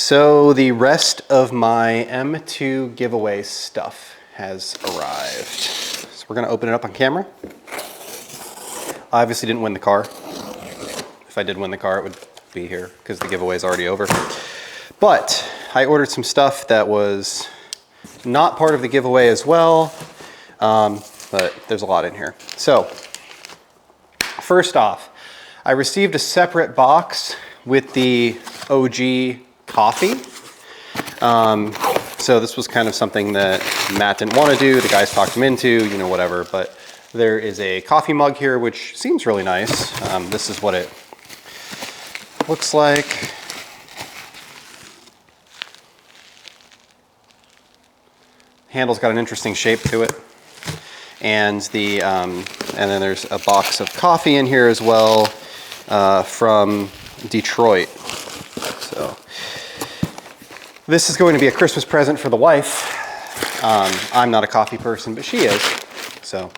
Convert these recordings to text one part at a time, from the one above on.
So the rest of my M2 giveaway stuff has arrived. So we're gonna open it up on camera. I obviously didn't win the car. If I did win the car, it would be here because the giveaway is already over. But I ordered some stuff that was not part of the giveaway as well, but there's a lot in here. So first off, I received a separate box with the OG coffee. So this was kind of something that Matt didn't want to do. The guys talked him into, you know, whatever. But there is a coffee mug here, which seems really nice. This is what it looks like. Handle's got an interesting shape to it. And then there's a box of coffee in here as well from Detroit. So this is going to be a Christmas present for the wife. I'm not a coffee person, but she is. So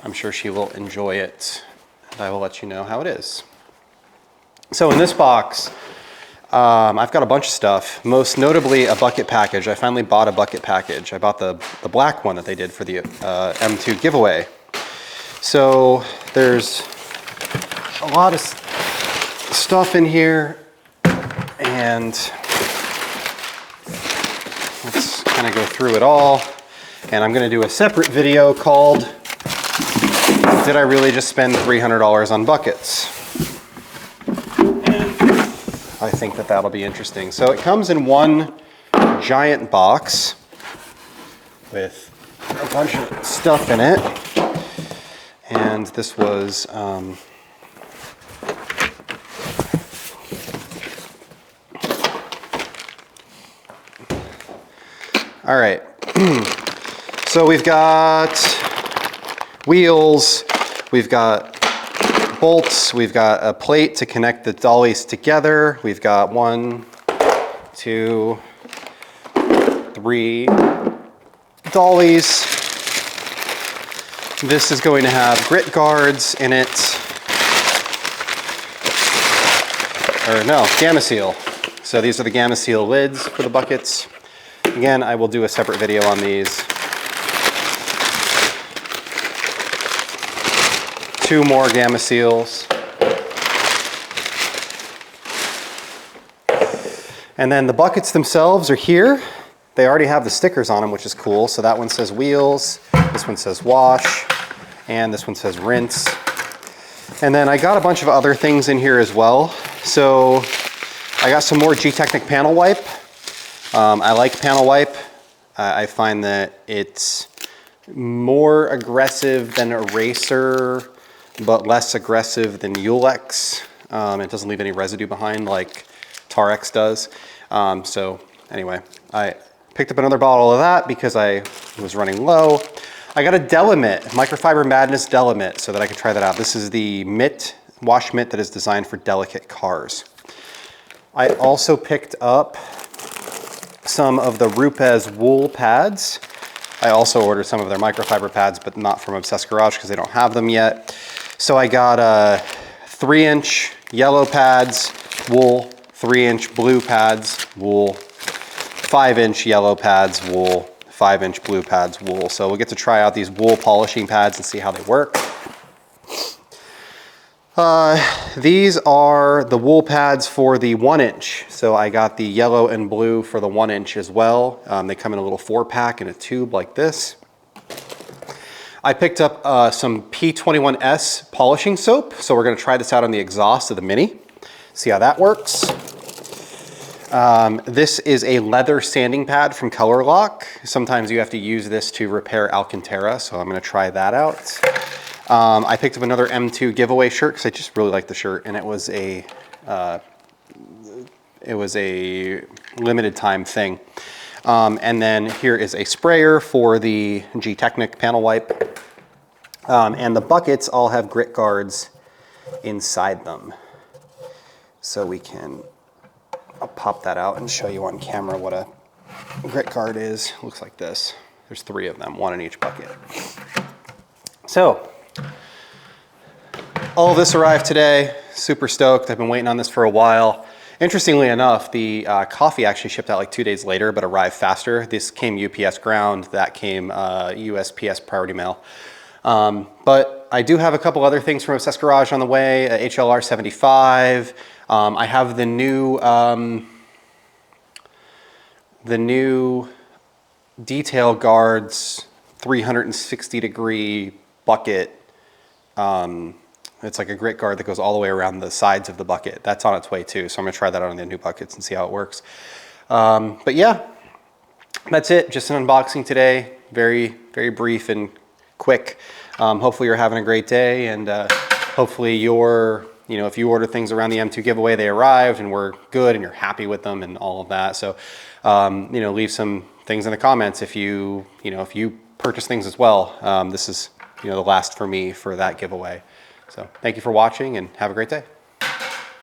I'm sure she will enjoy it. And I will let you know how it is. So in this box, I've got a bunch of stuff, most notably a bucket package. I finally bought a bucket package. I bought the black one that they did for the M2 giveaway. So there's a lot of stuff in here, and let's kind of go through it all. And I'm going to do a separate video called, Did I Really Just Spend $300 on Buckets? I think that that'll be interesting. So it comes in one giant box with a bunch of stuff in it. And this was, all right. So we've got wheels, we've got bolts, we've got a plate to connect the dollies together. We've got 1, 2, 3 dollies. This is going to have grit guards in it. Or no, Gamma Seal. So these are the Gamma Seal lids for the buckets. Again, I will do a separate video on these. 2 more Gamma Seals. And then the buckets themselves are here. They already have the stickers on them, which is cool. So that one says wheels, this one says wash, and this one says rinse. And then I got a bunch of other things in here as well. So I got some more G-Technic panel wipe. I like panel wipe. I find that it's more aggressive than Eraser, but less aggressive than Ulex. It doesn't leave any residue behind like Tarex does. So anyway, I picked up another bottle of that because I was running low. I got a Delimit, Microfiber Madness Delimit, so that I could try that out. This is the mitt, wash mitt that is designed for delicate cars. I also picked up some of the Rupes wool pads. I also ordered some of their microfiber pads, but not from Obsessed Garage because they don't have them yet. So I got 3-inch yellow pads, wool, 3-inch blue pads, wool, 5-inch yellow pads, wool, 5-inch blue pads, wool. So we'll get to try out these wool polishing pads and see how they work. These are the wool pads for the 1-inch. So I got the yellow and blue for the 1-inch as well. They come in a little 4-pack in a tube like this. I picked up some P21S polishing soap. So we're gonna try this out on the exhaust of the Mini. See how that works. This is a leather sanding pad from Color Lock. Sometimes you have to use this to repair Alcantara, so I'm gonna try that out. I picked up another M2 giveaway shirt because I just really like the shirt, and it was a limited time thing. And then here is a sprayer for the G-Technic panel wipe. And the buckets all have grit guards inside them. So we can, I'll pop that out and show you on camera what a grit guard is. Looks like this. There's 3 of them, 1 in each bucket. So, all of this arrived today. Super stoked. I've been waiting on this for a while. Interestingly enough, the coffee actually shipped out like 2 days later, but arrived faster. This came UPS ground, that came USPS priority mail. But I do have a couple other things from Obsessed Garage on the way, a HLR 75. I have the new Detail Guards 360-degree bucket. It's like a grit guard that goes all the way around the sides of the bucket. That's on its way too, so I'm gonna try that out on the new buckets and see how it works. But yeah, that's it. Just an unboxing today. Very, very brief and quick. Hopefully you're having a great day, and hopefully if you order things around the M2 giveaway, they arrived and were good and you're happy with them and all of that. So, leave some things in the comments if you purchase things as well. This is, the last for me for that giveaway. So thank you for watching and have a great day.